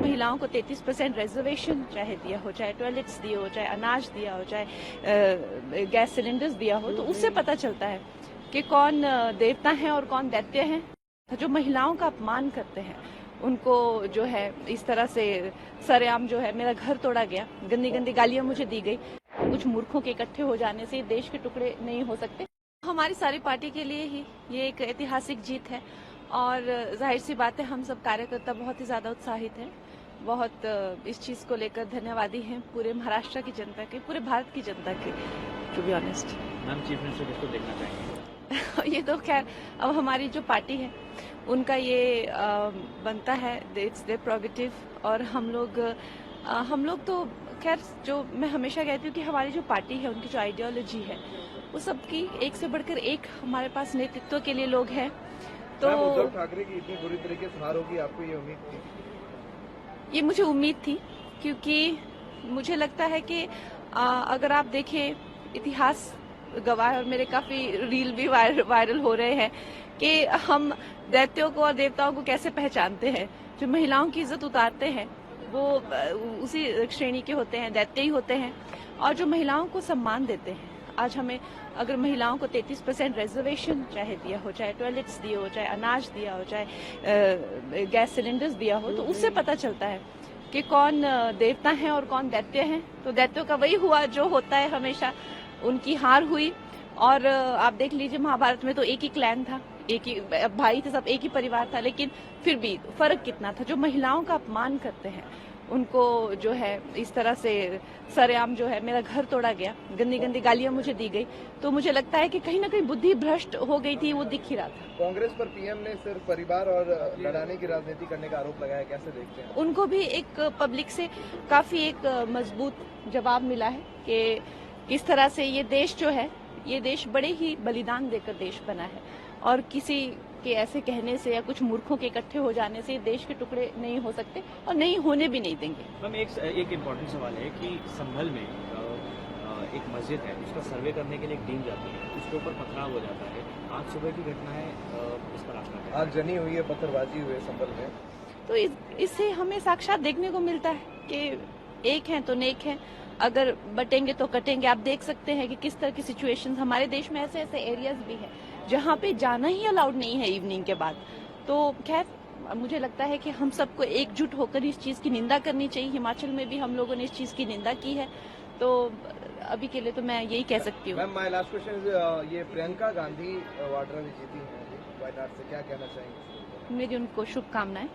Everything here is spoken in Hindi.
महिलाओं को 33% रिजर्वेशन चाहे दिया हो, चाहे टॉयलेट्स दिए हो, चाहे अनाज दिया हो, चाहे गैस सिलेंडर्स दिया हो, तो उससे पता चलता है कि कौन देवता है और कौन दैत्य है। जो महिलाओं का अपमान करते हैं उनको जो है इस तरह से सरेआम जो है मेरा घर तोड़ा गया, गंदी गंदी गालियां मुझे दी गई। कुछ मूर्खों के इकट्ठे हो जाने से देश के टुकड़े नहीं हो सकते। हमारी सारी पार्टी के लिए ही ये एक ऐतिहासिक जीत है और जाहिर सी बात है हम सब कार्यकर्ता बहुत ही ज्यादा उत्साहित हैं, बहुत इस चीज को लेकर धन्यवादी हैं पूरे महाराष्ट्र की जनता के, पूरे भारत की जनता के, to be honest. Ma'am, chief minister किसको देखना चाहेंगे? ये तो खैर अब हमारी जो पार्टी है उनका ये बनता है, इट्स देयर प्रोगेटिव। और हम लोग तो खैर, जो मैं हमेशा कहती हूँ कि हमारी जो पार्टी है उनकी जो आइडियोलॉजी है वो सबकी एक से बढ़कर एक हमारे पास नेतृत्व के लिए लोग हैं। तो उद्धव ठाकरे की इतनी बुरी तरीके से हार होगी, आपको ये उम्मीद थी? ये मुझे उम्मीद थी, क्योंकि मुझे लगता है कि अगर आप देखें इतिहास गवाह है, और मेरे काफी रील भी वायरल हो रहे हैं कि हम दैत्यों को और देवताओं को कैसे पहचानते हैं। जो महिलाओं की इज्जत उतारते हैं वो उसी श्रेणी के होते हैं, दैत्य ही होते हैं। और जो महिलाओं को सम्मान देते हैं, आज हमें अगर महिलाओं को 33% रिजर्वेशन चाहे दिया हो, चाहे टॉयलेट्स दिए हो, चाहे अनाज दिया हो, चाहे गैस सिलेंडर्स दिया हो, तो उससे पता चलता है कि कौन देवता है और कौन दैत्य है। तो दैत्यों का वही हुआ जो होता है हमेशा, उनकी हार हुई। और आप देख लीजिए महाभारत में तो एक ही क्लैन था, एक ही भाई थे, सब एक ही परिवार था, लेकिन फिर भी फर्क कितना था। जो महिलाओं का अपमान करते हैं उनको जो है इस तरह से सरेआम जो है मेरा घर तोड़ा गया, गंदी गंदी गालियां मुझे दी गई, तो मुझे लगता है कि कहीं ना कहीं बुद्धि भ्रष्ट हो गई थी, वो दिख ही रहा था। कांग्रेस पर पीएम ने सिर्फ परिवार और लड़ाने की राजनीति करने का आरोप लगाया, कैसे देखते हैं? उनको भी एक पब्लिक से काफी एक मजबूत जवाब मिला है कि किस तरह से ये देश जो है, ये देश बड़े ही बलिदान देकर देश बना है, और किसी के ऐसे कहने से या कुछ मूर्खों के इकट्ठे हो जाने से देश के टुकड़े नहीं हो सकते और नहीं होने भी नहीं देंगे। मैम, एक इम्पोर्टेंट सवाल है कि संभल में एक मस्जिद है, उसका सर्वे करने के लिए एक टीम जाती है, उसके ऊपर पथराव हो जाता है। आज सुबह की घटना है, इस पर आपका क्या? आज जनी हुई है, पत्थरबाजी हुई है संभल में, तो इससे हमें साक्षात देखने को मिलता है कि एक हैं तो नेक हैं, अगर बटेंगे तो कटेंगे। आप देख सकते हैं कि किस तरह की सिचुएशंस हमारे देश में ऐसे ऐसे एरियाज भी हैं जहाँ पे जाना ही अलाउड नहीं है इवनिंग के बाद। तो खैर मुझे लगता है कि हम सबको एकजुट होकर इस चीज की निंदा करनी चाहिए। हिमाचल में भी हम लोगों ने इस चीज की निंदा की है, तो अभी के लिए तो मैं यही कह सकती हूँ। Ma'am, my last question is, ये प्रियंका गांधी वाड्रा जीती हैं वायनाड से, क्या कहना चाहेंगे? मेरी उनको शुभकामनाएं।